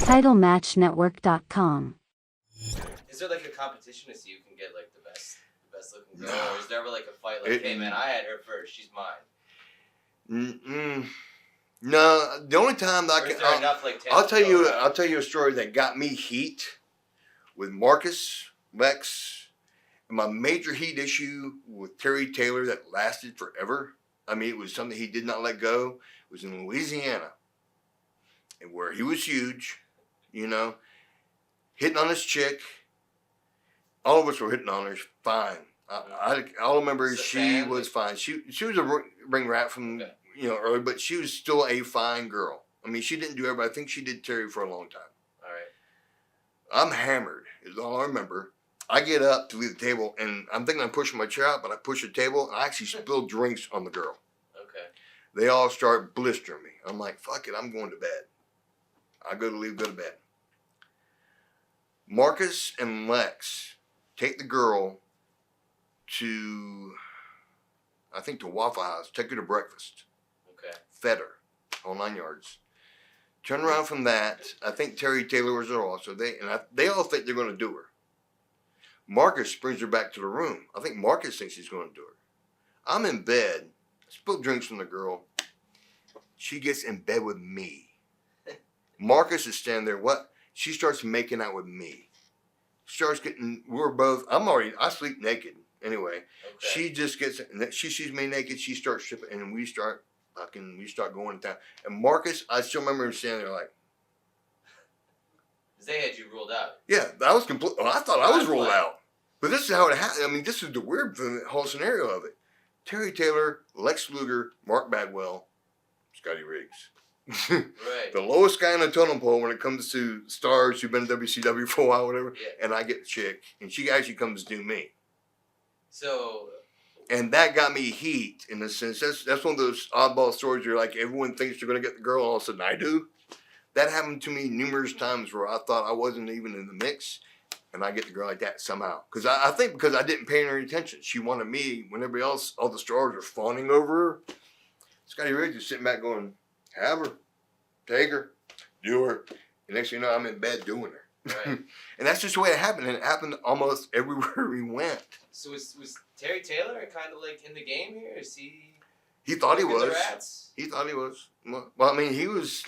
TitleMatchNetwork.com. Is there like a competition to see who can get like the best looking girl, or is there ever like a fight like, hey man, I had her first, she's mine? No, the only time that I'll tell you a story that got me heat with Marcus, Lex, and my major heat issue with Terry Taylor that lasted forever. I mean, it was something he did not let go. It was in Louisiana, and where he was huge, hitting on this chick. All of us were hitting on her. Fine. I remember she was fine. She was a ring rat from early, but she was still a fine girl. I mean, she didn't do everybody. I think she did Terry for a long time. All right. I'm hammered is all I remember. I get up to leave the table, and I'm thinking I'm pushing my chair out, but I push the table, and I actually spill drinks on the girl. Okay. They all start blistering me. I'm like, fuck it, I'm going to bed. I go to bed. Marcus and Lex take the girl to, I think, to Waffle House. Take her to breakfast. Okay. Fed her, all 9 yards. Turn around from that. I think Terry Taylor was there also. They all think they're going to do her. Marcus brings her back to the room. I think Marcus thinks he's going to do her. I'm in bed. Spilled drinks on the girl. She gets in bed with me. Marcus is standing there. What? She starts making out with me. I sleep naked anyway. Okay. She just she sees me naked, she starts stripping, and we start going to town. And Marcus, I still remember him standing there like. They had you ruled out. Yeah, that was complete. Well, I thought I was ruled out. But this is how it happened. I mean, this is the weird thing, the whole scenario of it. Terry Taylor, Lex Luger, Mark Bagwell, Scotty Riggs. Right. The lowest guy on the totem pole when it comes to stars who've been in WCW for a while, whatever. Yeah. And I get the chick, and she actually comes to do me. So. And that got me heat in a sense. That's one of those oddball stories where like everyone thinks they're going to get the girl, and all of a sudden I do. That happened to me numerous times where I thought I wasn't even in the mix, and I get the girl like that somehow. Because I think because I didn't pay her any attention. She wanted me when everybody else, all the stars were fawning over her. Scotty Riggs is sitting back going, have her, take her, do her. And next thing you know, I'm in bed doing her. Right. And that's just the way it happened. And it happened almost everywhere we went. So was Terry Taylor kind of like in the game here? Is he? He thought he was. He thought he was. Well, I mean, he was.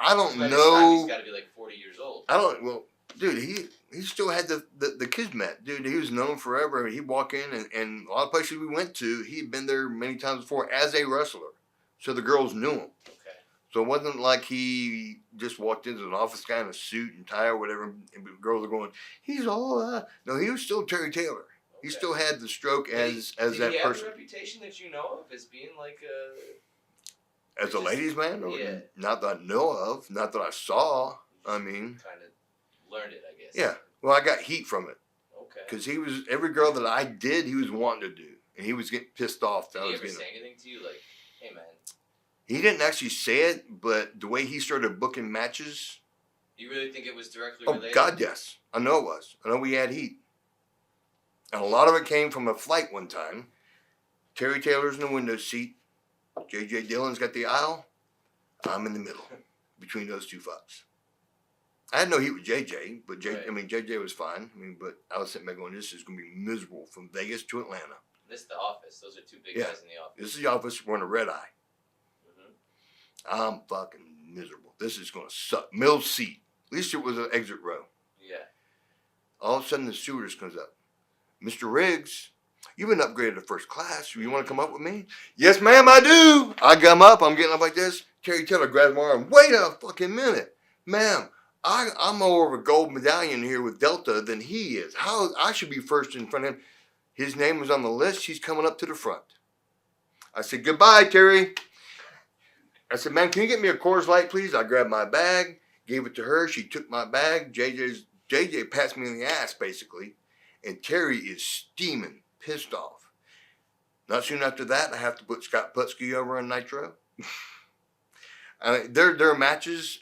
I don't know. He's got to be like 40 years old. Dude, he still had the kismet. Dude, he was known forever. He'd walk in, and a lot of places we went to, he'd been there many times before as a wrestler. So the girls knew him. Okay. So it wasn't like he just walked into an office guy in a suit and tie or whatever, and the girls are going, he's all, No, he was still Terry Taylor. Okay. He still had the stroke as that person. Did he have a reputation that you know of as being like a... As a ladies' man? Yeah. Not that I know of. Not that I saw. I mean... Kind of learned it, I guess. Yeah. Well, I got heat from it. Okay. Because he was... Every girl that I did, he was wanting to do. And he was getting pissed off. Did he ever say anything to you? Like, hey, man. He didn't actually say it, but the way he started booking matches... You really think it was directly related? Oh, God, yes. I know it was. I know we had heat. And a lot of it came from a flight one time. Terry Taylor's in the window seat. J.J. Dillon's got the aisle. I'm in the middle between those two fucks. I had no heat with J.J., but J.J. was fine. But I was sitting back going, this is going to be miserable from Vegas to Atlanta. This is the office. Those are two big guys in the office. This is the office. We're in a red eye. Mm-hmm. I'm fucking miserable. This is going to suck. Middle seat. At least it was an exit row. Yeah. All of a sudden, the stewardess comes up. Mr. Riggs, you've been upgraded to first class. You want to come up with me? Yes, ma'am, I do. I come up. I'm getting up like this. Terry Taylor grabs my arm. Wait a fucking minute. Ma'am, I'm more of a gold medallion here with Delta than he is. I should be first in front of him. His name was on the list. He's coming up to the front. I said, goodbye, Terry. I said, man, can you get me a Coors Light, please? I grabbed my bag, gave it to her. She took my bag. JJ passed me in the ass, basically. And Terry is steaming, pissed off. Not soon after that, I have to put Scott Putski over on Nitro. There are matches.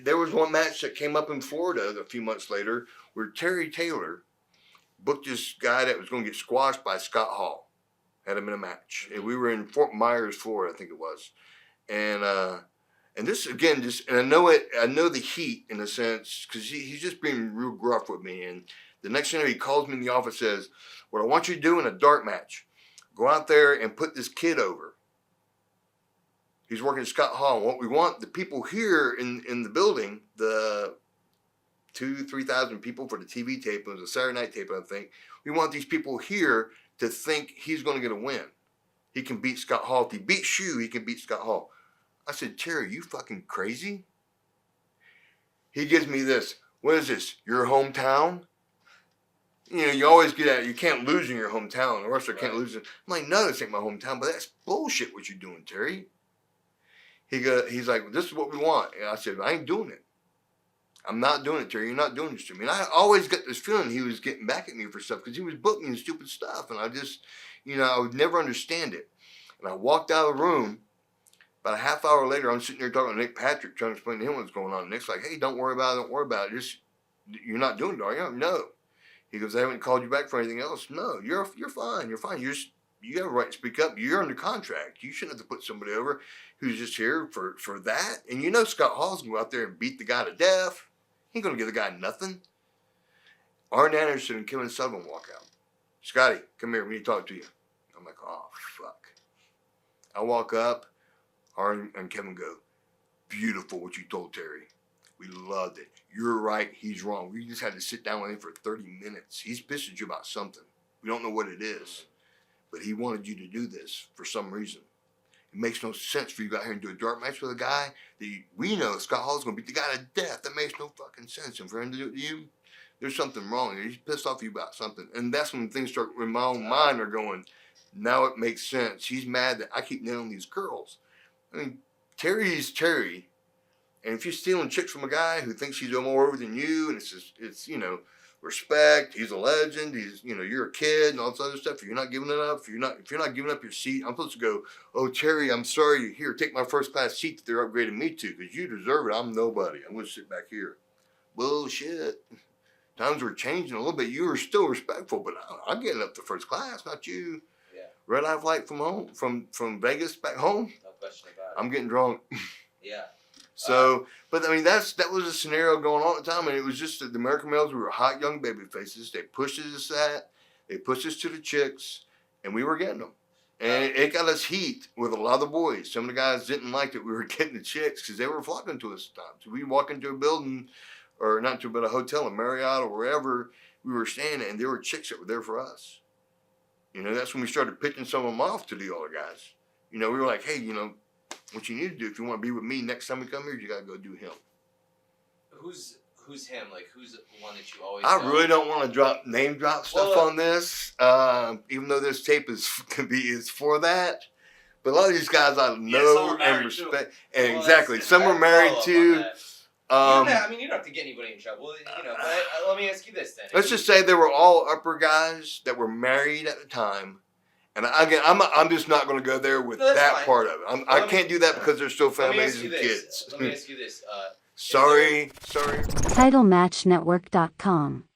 There was one match that came up in Florida a few months later where Terry Taylor booked this guy that was going to get squashed by Scott Hall. Had him in a match. And we were in Fort Myers, Florida, I think it was. And And this again, and I know it. I know the heat in a sense because he's just being real gruff with me. And the next thing he calls me in the office, says, "What I want you to do in a dark match, go out there and put this kid over. He's working at Scott Hall. And what we want the people here in the building, the 2,000-3,000 people for the TV tape. It was a Saturday night tape, I think. We want these people here to think he's going to get a win. He can beat Scott Hall. If he beats you, he can beat Scott Hall." I said, "Terry, you fucking crazy?" He gives me this. "What is this? Your hometown?" You know, you always get at it. You can't lose in your hometown. The wrestler can't lose. I'm like, "No, this ain't my hometown, but that's bullshit what you're doing, Terry." He's like, "This is what we want." And I said, "I ain't doing it. I'm not doing it, Terry. You're not doing this to me." And I always got this feeling he was getting back at me for stuff because he was booking me stupid stuff. And I just, I would never understand it. And I walked out of the room. About a half hour later, I'm sitting there talking to Nick Patrick, trying to explain to him what's going on. And Nick's like, "Hey, don't worry about it. Don't worry about it. Just, you're not doing it, are you?" "No." He goes, "I haven't called you back for anything else." "No, you're fine. You're fine. You have a right to speak up. You're under contract. You shouldn't have to put somebody over who's just here for that." And Scott Hall's going to go out there and beat the guy to death. He ain't going to give the guy nothing. Arn Anderson and Kevin Sullivan walk out. "Scotty, come here. We need to talk to you." I'm like, "Oh, fuck." I walk up. Arn and Kevin go, "Beautiful what you told Terry. We loved it. You're right. He's wrong. We just had to sit down with him for 30 minutes. He's pissed at you about something. We don't know what it is. But he wanted you to do this for some reason. It makes no sense for you to go out here and do a dark match with a guy that we know Scott Hall's going to beat the guy to death. That makes no fucking sense. And for him to do it to you, there's something wrong. He's pissed off at you about something." And that's when things start, in my own mind, are going, now it makes sense. He's mad that I keep nailing these girls. I mean, Terry's Terry. And if you're stealing chicks from a guy who thinks he's more over than you, and it's respect, he's a legend, he's, you're a kid and all this other stuff, you're not giving it up, if you're not giving up your seat, I'm supposed to go, "Oh, Terry, I'm sorry, here, take my first class seat that they're upgrading me to, because you deserve it. I'm nobody. I'm going to sit back here." Bullshit. Times were changing a little bit. You were still respectful, but I'm getting up to first class, not you. Yeah. Red eye flight from home, from Vegas back home. No question about it. I'm getting drunk. Yeah. So, but I mean, that was a scenario going on at the time, and it was just that the American males, we were hot young baby faces. They pushed us they pushed us to the chicks, and we were getting them. And it got us heat with a lot of the boys. Some of the guys didn't like that we were getting the chicks because they were flocking to us at times. So we walk into a building, or not to, but a hotel, a Marriott, or wherever we were staying at, and there were chicks that were there for us. That's when we started pitching some of them off to the older guys. We were like, "Hey, what you need to do if you want to be with me next time we come here, you got to go do him." Who's him? Like, who's the one that you always I know? really don't want to name drop stuff on this, even though this tape is for that. But a lot of these guys I know and respect. And exactly. Some are married too. You don't have to get anybody in trouble, but let me ask you this then. Let's just say they were all upper guys that were married at the time. And again, I'm just not going to go there with that part of it. I can't do that because there's still families and kids. Let me ask you this. Sorry. TitleMatchNetwork.com